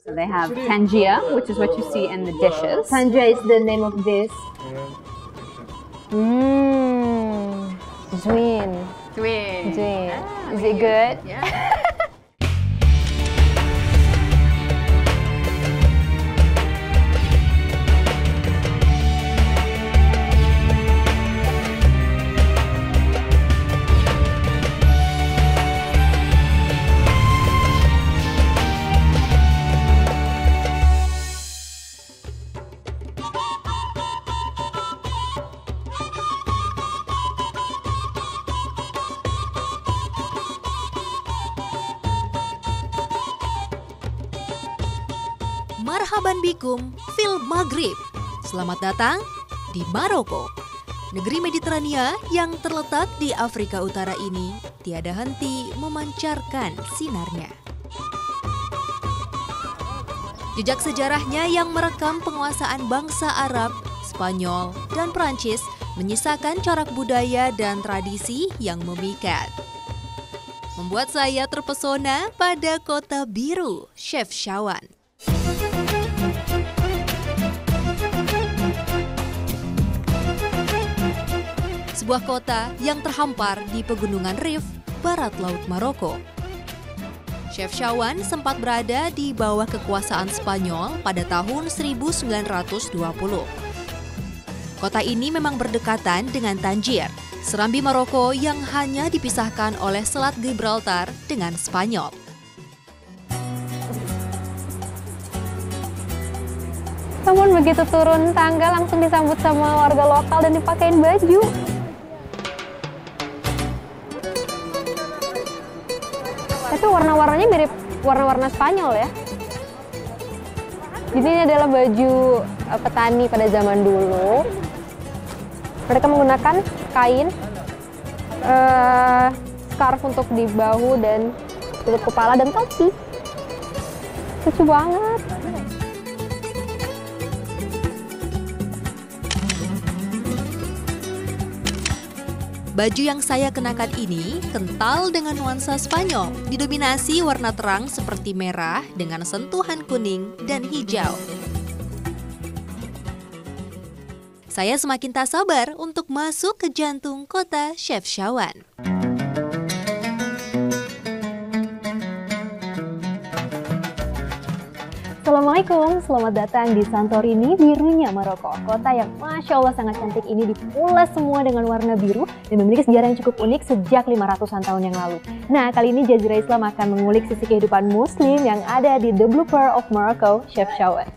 So they have Tangier, which is what you see in the dishes. Tangier is the name of this. Zwin. Zwin. Is it good? Yeah. Marhaban bikum fil Maghrib. Selamat datang di Maroko. Negeri Mediterania yang terletak di Afrika Utara ini tiada henti memancarkan sinarnya. Jejak sejarahnya yang merekam penguasaan bangsa Arab, Spanyol, dan Prancis menyisakan corak budaya dan tradisi yang memikat. Membuat saya terpesona pada kota biru Chefchaouen. Sebuah kota yang terhampar di pegunungan Rif, barat laut Maroko. Chefchaouen sempat berada di bawah kekuasaan Spanyol pada tahun 1920. Kota ini memang berdekatan dengan Tangier, serambi Maroko yang hanya dipisahkan oleh Selat Gibraltar dengan Spanyol. Namun begitu turun tangga langsung disambut sama warga lokal dan dipakein baju. Tapi warna-warnanya mirip warna-warna Spanyol ya. Jadi ini adalah baju petani pada zaman dulu. Mereka menggunakan kain, scarf untuk di bahu dan tutup kepala dan topi. Lucu banget. Baju yang saya kenakan ini kental dengan nuansa Spanyol, didominasi warna terang seperti merah dengan sentuhan kuning dan hijau. Saya semakin tak sabar untuk masuk ke jantung kota Chefchaouen. Assalamualaikum, selamat datang di Santorini, birunya Maroko. Kota yang Masya Allah sangat cantik ini dipulas semua dengan warna biru dan memiliki sejarah yang cukup unik sejak 500-an tahun yang lalu. Nah, kali ini Jazirah Islam akan mengulik sisi kehidupan muslim yang ada di The Blue Pearl of Morocco, Chefchaouen.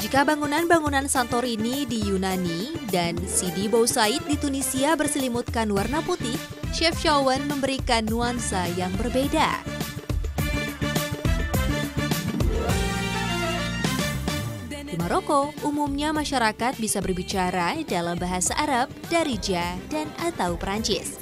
Jika bangunan-bangunan Santorini di Yunani dan Sidi Bou Said di Tunisia berselimutkan warna putih, Chefchaouen memberikan nuansa yang berbeda. Di Maroko, umumnya masyarakat bisa berbicara dalam bahasa Arab, Darija, dan atau Perancis.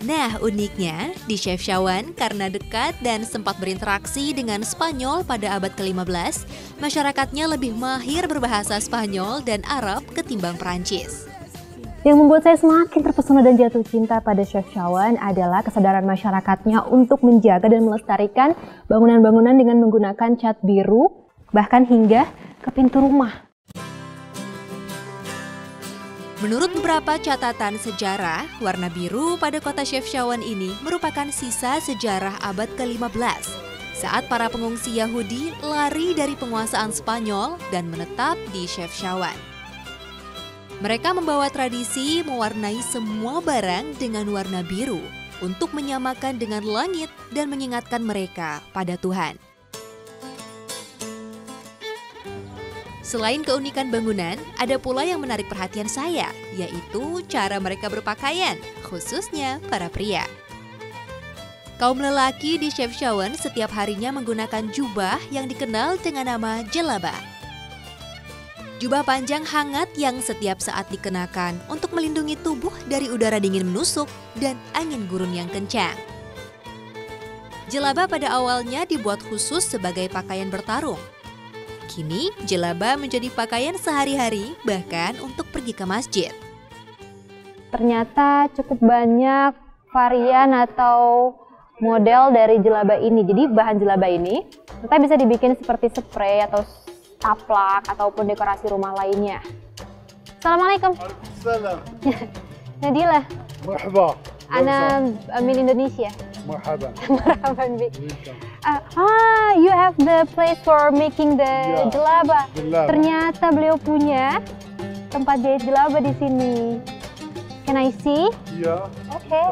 Nah, uniknya di Chefchaouen karena dekat dan sempat berinteraksi dengan Spanyol pada abad ke-15, masyarakatnya lebih mahir berbahasa Spanyol dan Arab ketimbang Perancis. Yang membuat saya semakin terpesona dan jatuh cinta pada Chefchaouen adalah kesadaran masyarakatnya untuk menjaga dan melestarikan bangunan-bangunan dengan menggunakan cat biru, bahkan hingga ke pintu rumah. Menurut beberapa catatan sejarah, warna biru pada kota Chefchaouen ini merupakan sisa sejarah abad ke-15 saat para pengungsi Yahudi lari dari penguasaan Spanyol dan menetap di Chefchaouen. Mereka membawa tradisi mewarnai semua barang dengan warna biru untuk menyamakan dengan langit dan mengingatkan mereka pada Tuhan. Selain keunikan bangunan, ada pula yang menarik perhatian saya, yaitu cara mereka berpakaian, khususnya para pria. Kaum lelaki di Chefchaouen setiap harinya menggunakan jubah yang dikenal dengan nama jelabah. Jubah panjang hangat yang setiap saat dikenakan untuk melindungi tubuh dari udara dingin menusuk dan angin gurun yang kencang. Jelabah pada awalnya dibuat khusus sebagai pakaian bertarung. Kini, jelabah menjadi pakaian sehari-hari, bahkan untuk pergi ke masjid. Ternyata cukup banyak varian atau model dari jelaba ini. Jadi bahan jelaba ini kita bisa dibikin seperti spray atau taplak ataupun dekorasi rumah lainnya. Assalamualaikum. Salam. Nadila. Merhaba. Ana min Indonesia. Marhaban. Marhaban bik. You have the place for making the jelaba. Ternyata beliau punya tempat jahit jelaba di sini. Can I see? Yeah. Okay.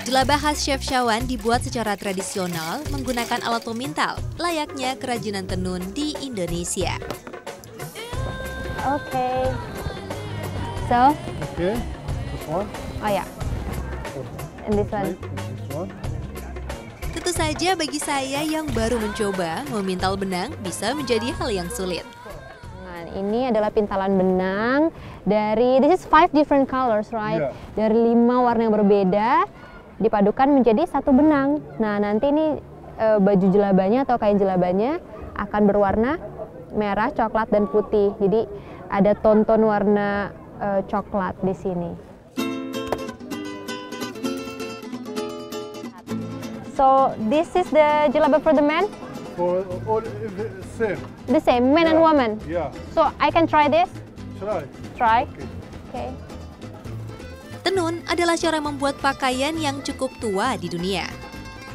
Jelaba khas Chef Shawan dibuat secara tradisional menggunakan alat pemintal, layaknya kerajinan tenun di Indonesia. Okay. So? Okay. This one. Oh ya. And this one. This one. Tentu saja bagi saya yang baru mencoba, memintal benang bisa menjadi hal yang sulit. Nah, ini adalah pintalan benang dari, this is 5 different colors, right? Yeah. Dari 5 warna yang berbeda, dipadukan menjadi satu benang. Nah, nanti ini baju jelabanya atau kain jelabanya akan berwarna merah, coklat, dan putih. Jadi ada ton-ton warna coklat di sini. So this is the jelaba for the men? For all same. The same, men and women? Yeah. So I can try this? Try. Try? Okay. Tenun adalah cara membuat pakaian yang cukup tua di dunia.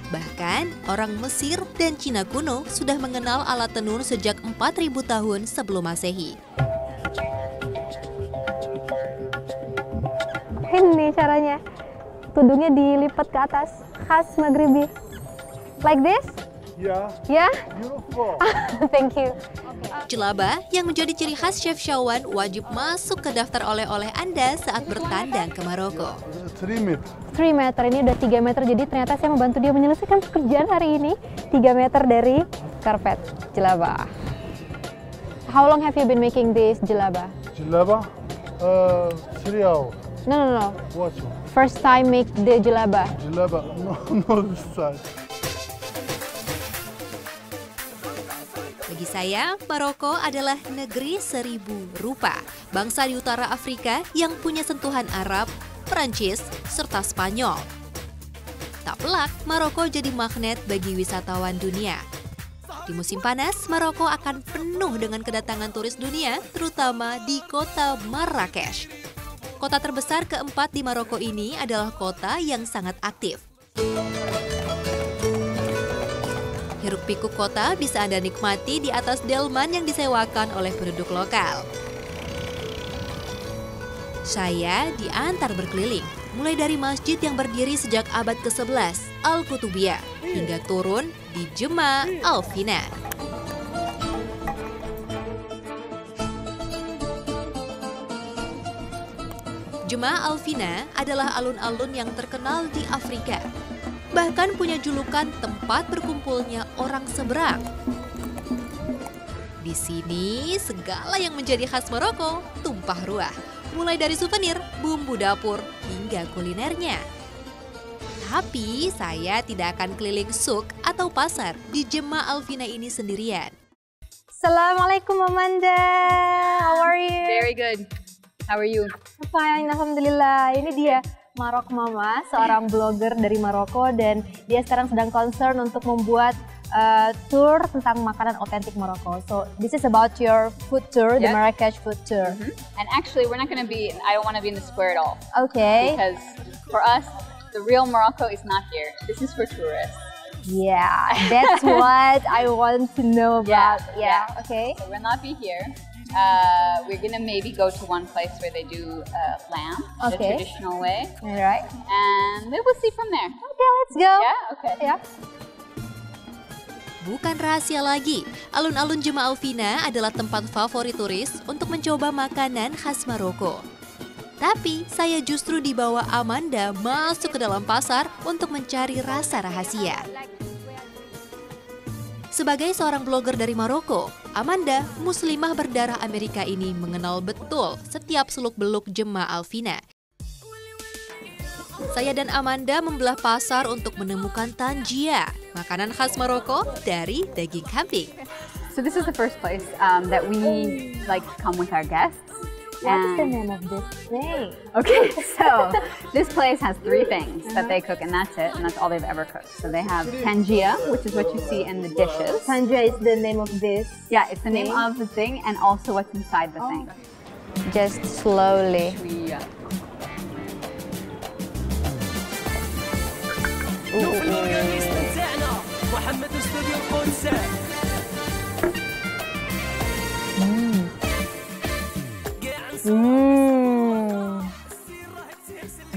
Bahkan, orang Mesir dan Cina kuno sudah mengenal alat tenun sejak 4.000 tahun sebelum Masehi. Ini caranya. Tudungnya dilipat ke atas, khas Maghribi. Like this? Yeah. Yeah? Beautiful. Thank you. Jelaba yang menjadi ciri khas Chef Shawan wajib masuk ke daftar oleh-oleh Anda saat bertandang ke Maroko. 3 meter. 3 meter, ini udah 3 meter, jadi ternyata saya membantu dia menyelesaikan pekerjaan hari ini. 3 meter dari karpet jelaba. How long have you been making this jelaba? Jelaba? 3 hours. No. Watch one. First time make the jelaba. Jelaba? No, this side. Bagi saya, Maroko adalah negeri 1000 rupa. Bangsa di utara Afrika yang punya sentuhan Arab, Perancis, serta Spanyol. Tak pelak, Maroko jadi magnet bagi wisatawan dunia. Di musim panas, Maroko akan penuh dengan kedatangan turis dunia, terutama di kota Marrakesh. Kota terbesar keempat di Maroko ini adalah kota yang sangat aktif. Hiruk-pikuk kota bisa Anda nikmati di atas delman yang disewakan oleh penduduk lokal. Saya diantar berkeliling, mulai dari masjid yang berdiri sejak abad ke-11, Al-Qutubiyah, hingga turun di Jema' Al-Fina. Jema' Al-Fina adalah alun-alun yang terkenal di Afrika. Bahkan punya julukan tempat berkumpulnya orang seberang. Di sini, segala yang menjadi khas Maroko tumpah ruah. Mulai dari souvenir, bumbu dapur, hingga kulinernya. Tapi, saya tidak akan keliling souk atau pasar di Jema' Al-Fina ini sendirian. Assalamualaikum Amanda, how are you? Very good. How are you? Fine, alhamdulillah. Ini dia Marok Mama, seorang blogger dari Maroko, dan dia sekarang sedang concern untuk membuat tour tentang makanan otentik Maroko. So this is about your food tour, the Marrakesh food tour. And actually, we're not going to be, I don't want to be in the square at all. Okay. Because for us, the real Morocco is not here. This is for tourists. Yeah, that's what I want to know about. Yeah. Okay. So we'll not be here. We're gonna maybe go to one place where they do lamb the traditional way. All right. And then we'll see from there. Okay, let's go. Yeah, okay. Yeah. Bukan rahasia lagi, alun-alun Jema' Al-Fina adalah tempat favorit turis untuk mencoba makanan khas Maroko. Tapi saya justru dibawa Amanda masuk ke dalam pasar untuk mencari rasa rahasia. Sebagai seorang blogger dari Maroko, Amanda, muslimah berdarah Amerika ini mengenal betul setiap seluk-beluk Jema' Al-Fina. Saya dan Amanda membelah pasar untuk menemukan tangia, makanan khas Maroko dari daging kambing. So this is the first place that we like to come with our guests. What's the name of this thing? Okay, so this place has 3 things that they cook, and that's it, and that's all they've ever cooked. So they have tangia, which is what you see in the dishes. Tangia is the name of this. Yeah, it's the name of the thing and also what's inside the thing. Just slowly.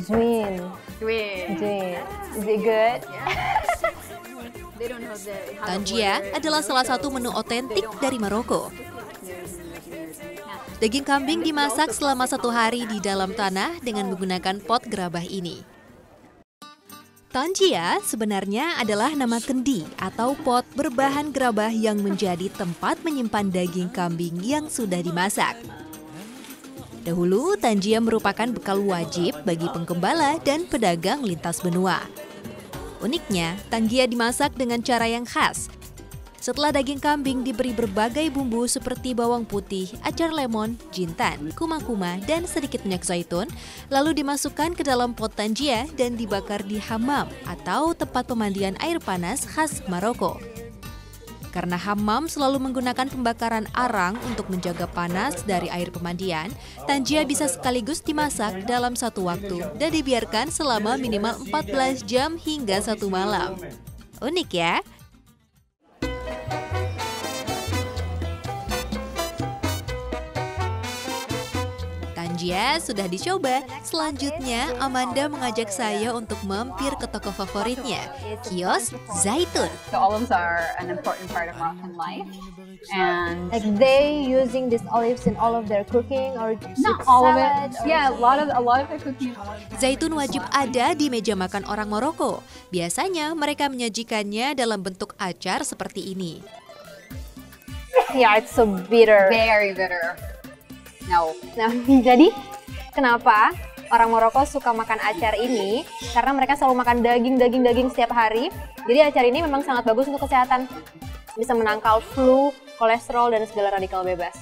Zwin. Is it good? Tangia adalah salah satu menu otentik dari Maroko. Daging kambing dimasak selama 1 hari di dalam tanah dengan menggunakan pot gerabah ini. Tangia sebenarnya adalah nama kendi atau pot berbahan gerabah yang menjadi tempat menyimpan daging kambing yang sudah dimasak. Dahulu, tangia merupakan bekal wajib bagi penggembala dan pedagang lintas benua. Uniknya, tangia dimasak dengan cara yang khas. Setelah daging kambing diberi berbagai bumbu seperti bawang putih, acar lemon, jintan, kuma-kuma, dan sedikit minyak zaitun, lalu dimasukkan ke dalam pot tangia dan dibakar di hammam atau tempat pemandian air panas khas Maroko. Karena hammam selalu menggunakan pembakaran arang untuk menjaga panas dari air pemandian, tangia bisa sekaligus dimasak dalam 1 waktu dan dibiarkan selama minimal 14 jam hingga 1 malam. Unik ya? Tangia sudah dicoba. Selanjutnya, Amanda mengajak saya untuk mampir ke toko favoritnya, kios Zaitun. So olives are an important part of Moroccan life, and Like they using these olives in all of their cooking or not all of it. Yeah, a lot of their cooking. Zaitun wajib ada di meja makan orang Maroko. Biasanya mereka menyajikannya dalam bentuk acar seperti ini. Yeah, it's so bitter. Very bitter. No. Nah, jadi kenapa orang Maroko suka makan acar ini? Karena mereka selalu makan daging setiap hari. Jadi acar ini memang sangat bagus untuk kesehatan. Bisa menangkal flu, kolesterol, dan segala radikal bebas.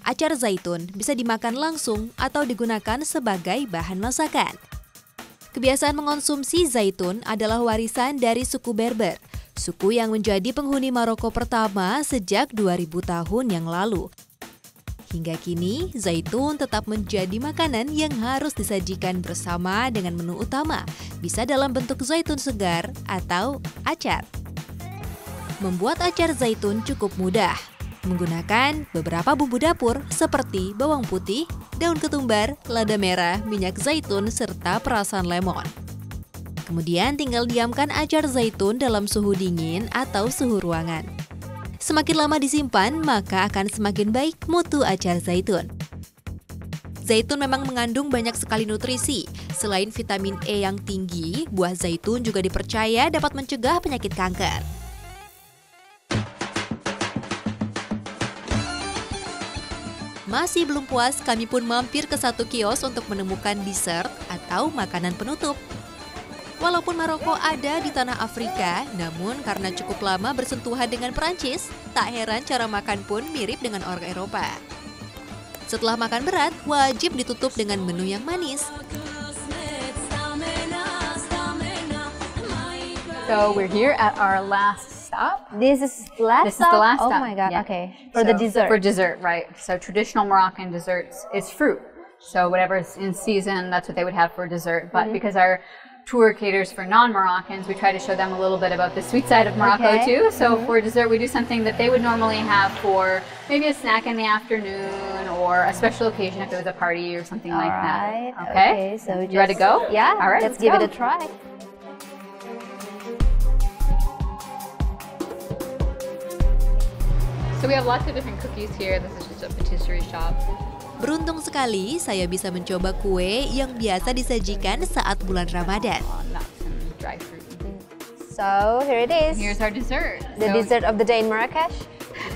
Acar zaitun bisa dimakan langsung atau digunakan sebagai bahan masakan. Kebiasaan mengonsumsi zaitun adalah warisan dari suku Berber, suku yang menjadi penghuni Maroko pertama sejak 2000 tahun yang lalu. Hingga kini, zaitun tetap menjadi makanan yang harus disajikan bersama dengan menu utama, bisa dalam bentuk zaitun segar atau acar. Membuat acar zaitun cukup mudah, menggunakan beberapa bumbu dapur seperti bawang putih, daun ketumbar, lada merah, minyak zaitun, serta perasan lemon. Kemudian tinggal diamkan acar zaitun dalam suhu dingin atau suhu ruangan. Semakin lama disimpan, maka akan semakin baik mutu acar zaitun. Zaitun memang mengandung banyak sekali nutrisi. Selain vitamin E yang tinggi, buah zaitun juga dipercaya dapat mencegah penyakit kanker. Masih belum puas, kami pun mampir ke satu kios untuk menemukan dessert atau makanan penutup. Walaupun Maroko ada di tanah Afrika, namun karena cukup lama bersentuhan dengan Perancis, tak heran cara makan pun mirip dengan orang Eropa. Setelah makan berat, wajib ditutup dengan menu yang manis. So we're here at our last stop. This is the last stop? Oh Oh my god, Yeah. okay. For the dessert. For dessert, right. So traditional Moroccan desserts is fruit. So whatever's in season, that's what they would have for dessert. But because our tour caters for non-Moroccans, we try to show them a little bit about the sweet side of Morocco too. So for dessert, we do something that they would normally have for maybe a snack in the afternoon or a special occasion if it was a party or something like that. Okay? So You ready to go? Yeah, All right, let's give go. it a try. So we have lots of different cookies here. This is just a patisserie shop. Beruntung sekali saya bisa mencoba kue yang biasa disajikan saat bulan Ramadan. Nuts and dry fruit. So here it is. Here's our dessert. The So dessert of the day in Marrakesh.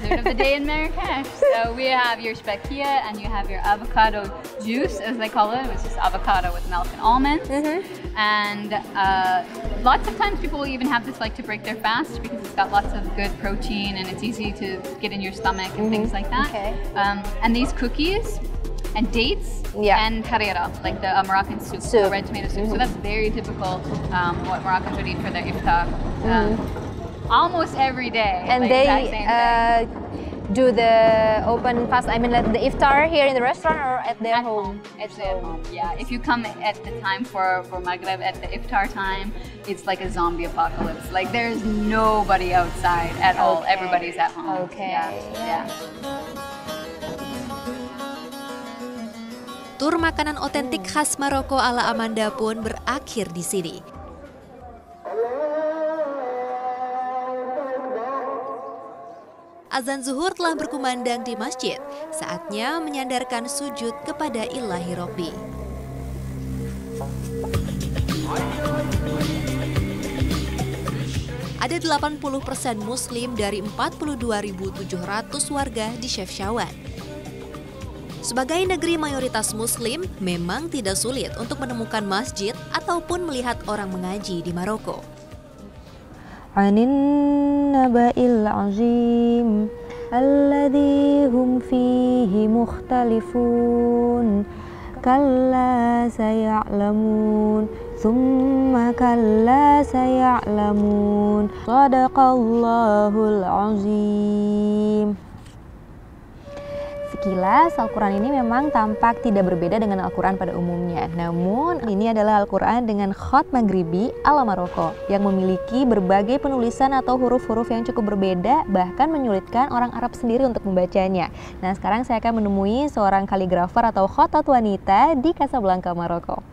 dessert of the day in Marrakesh. So we have your spekia and you have your avocado juice, as they call it, which is avocado with milk and almonds. And lots of times people will even have this like to break their fast because it's got lots of good protein and it's easy to get in your stomach and things like that. Okay. And these cookies and dates and harira, like the Moroccan soup, the red tomato soup. So that's very typical what Moroccans would eat for their iftar. Almost every day. And like they do the open fast, I mean like the iftar here in the restaurant or at their home? It's at home. Yeah, if you come at the time for Maghreb at the iftar time, it's like a zombie apocalypse. Like there's nobody outside at all. Everybody's at home. Okay. Yeah. Tur makanan otentik khas Maroko ala Amanda pun berakhir di sini. Azan zuhur telah berkumandang di masjid. Saatnya menyandarkan sujud kepada Ilahi Robbi. Ada 80% Muslim dari 42.700 warga di Chefchaouen. Sebagai negeri mayoritas Muslim, memang tidak sulit untuk menemukan masjid ataupun melihat orang mengaji di Maroko. Anin naba'il azim alladhi hum fihi mukhtalifun kalla saya'lamun thumma kalla saya'lamun sadaqallahul azim. Sekilas, Al-Quran ini memang tampak tidak berbeda dengan Al-Quran pada umumnya. Namun, ini adalah Al-Quran dengan khat Maghribi ala Maroko yang memiliki berbagai penulisan atau huruf-huruf yang cukup berbeda, bahkan menyulitkan orang Arab sendiri untuk membacanya. Nah, sekarang saya akan menemui seorang kaligrafer atau khatat wanita di Casablanca, Maroko.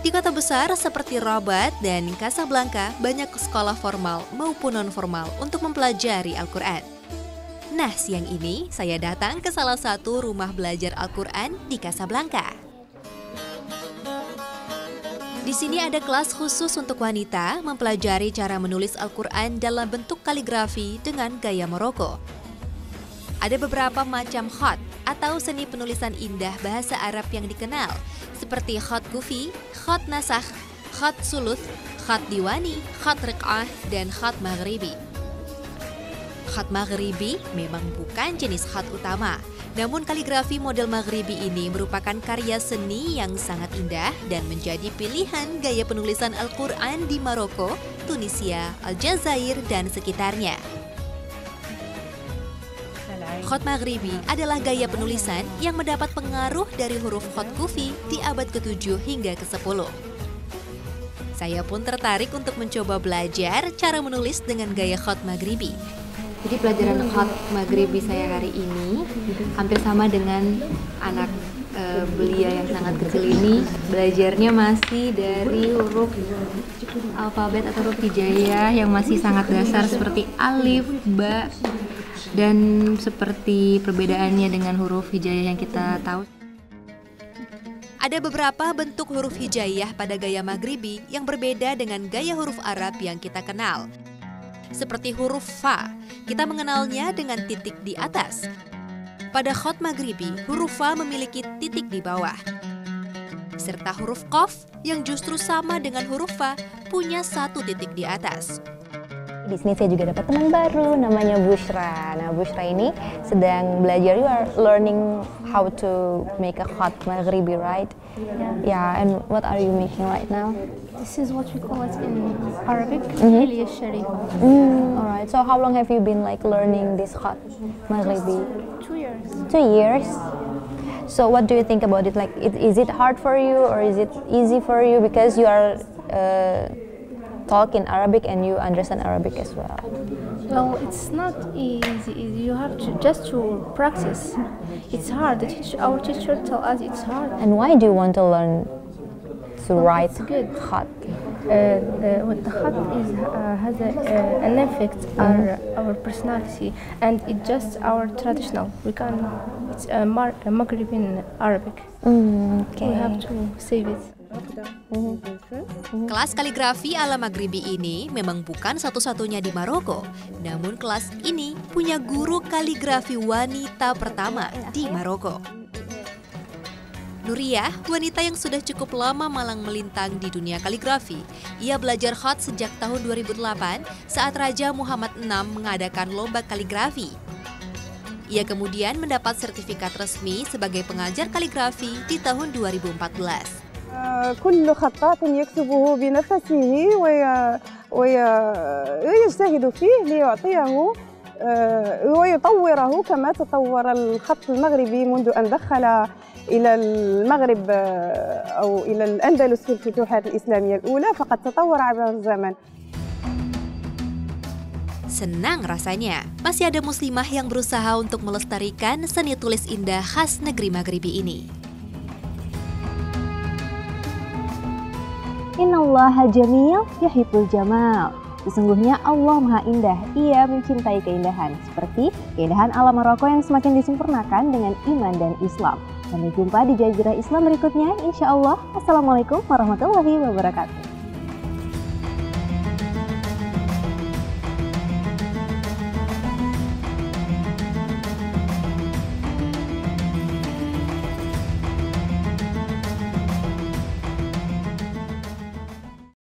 Di kota besar seperti Rabat dan Casablanca, banyak sekolah formal maupun non-formal untuk mempelajari Al-Quran. Nah, siang ini saya datang ke salah satu rumah belajar Al-Quran di Casablanca. Di sini ada kelas khusus untuk wanita mempelajari cara menulis Al-Quran dalam bentuk kaligrafi dengan gaya Maroko. Ada beberapa macam khat atau seni penulisan indah bahasa Arab yang dikenal, seperti khat kufi, khat nasakh, khat suluth, khat diwani, khat riq'ah, dan khat maghribi. Khat maghribi memang bukan jenis khat utama, namun kaligrafi model maghribi ini merupakan karya seni yang sangat indah dan menjadi pilihan gaya penulisan Al-Quran di Maroko, Tunisia, Aljazair, dan sekitarnya. Khat Maghribi adalah gaya penulisan yang mendapat pengaruh dari huruf khat kufi di abad ke-7 hingga ke-10. Saya pun tertarik untuk mencoba belajar cara menulis dengan gaya khat Maghribi. Jadi pelajaran khat Maghribi saya hari ini hampir sama dengan anak belia yang sangat kecil ini. Belajarnya masih dari huruf alfabet atau huruf hijaiyah yang masih sangat dasar seperti alif, ba, dan seperti perbedaannya dengan huruf hijaiyah yang kita tahu. Ada beberapa bentuk huruf hijaiyah pada gaya Maghribi yang berbeda dengan gaya huruf Arab yang kita kenal. Seperti huruf fa, kita mengenalnya dengan titik di atas. Pada khat Maghribi, huruf fa memiliki titik di bawah. Serta huruf qaf yang justru sama dengan huruf fa punya satu titik di atas. Di sini saya juga dapat teman baru, namanya Bushra. Nah, Bushra ini sedang belajar. You are learning how to make a khat Maghribi, right? Yeah. And what are you making right now? This is what we call it in Arabic, Hilya Sharifa. Alright. So how long have you been like learning this khat Maghribi? 2 years. 2 years. So what do you think about it? Like, is it hard for you or is it easy for you because you are talk in Arabic and you understand Arabic as well? Well, it's not easy. You have to just to practice. It's hard. Our teacher tell us it's hard. And why do you want to learn to write it's good. khat? والخط is has an effect our personality, and it just our traditional. It's Maghrebi Arabic. Oke. We have to save it. Kelas kaligrafi ala Maghribi ini memang bukan satu-satunya di Maroko. Namun kelas ini punya guru kaligrafi wanita pertama di Maroko. Nuriyah, wanita yang sudah cukup lama malang melintang di dunia kaligrafi. Ia belajar khat sejak tahun 2008 saat Raja Muhammad VI mengadakan lomba kaligrafi. Ia kemudian mendapat sertifikat resmi sebagai pengajar kaligrafi di tahun 2014. كل خطاط يكتبه بنفسه ويجتهد فيه ليعطيه ويطوره كما تطور الخط المغربي منذ أن دخل إلى المغرب أو إلى الأندلس في الفتوحات الإسلامية الأولى، فقد تطور عبر الزمن. Senang rasanya, masih ada muslimah yang berusaha untuk melestarikan seni tulis indah khas negeri Maghribi ini. Innallaha jamil yuhibbul jamal. Sesungguhnya Allah Maha Indah, Ia mencintai keindahan, seperti keindahan alam Maroko yang semakin disempurnakan dengan iman dan Islam. Sampai jumpa di Jazirah Islam berikutnya, insya Allah. Assalamualaikum warahmatullahi wabarakatuh.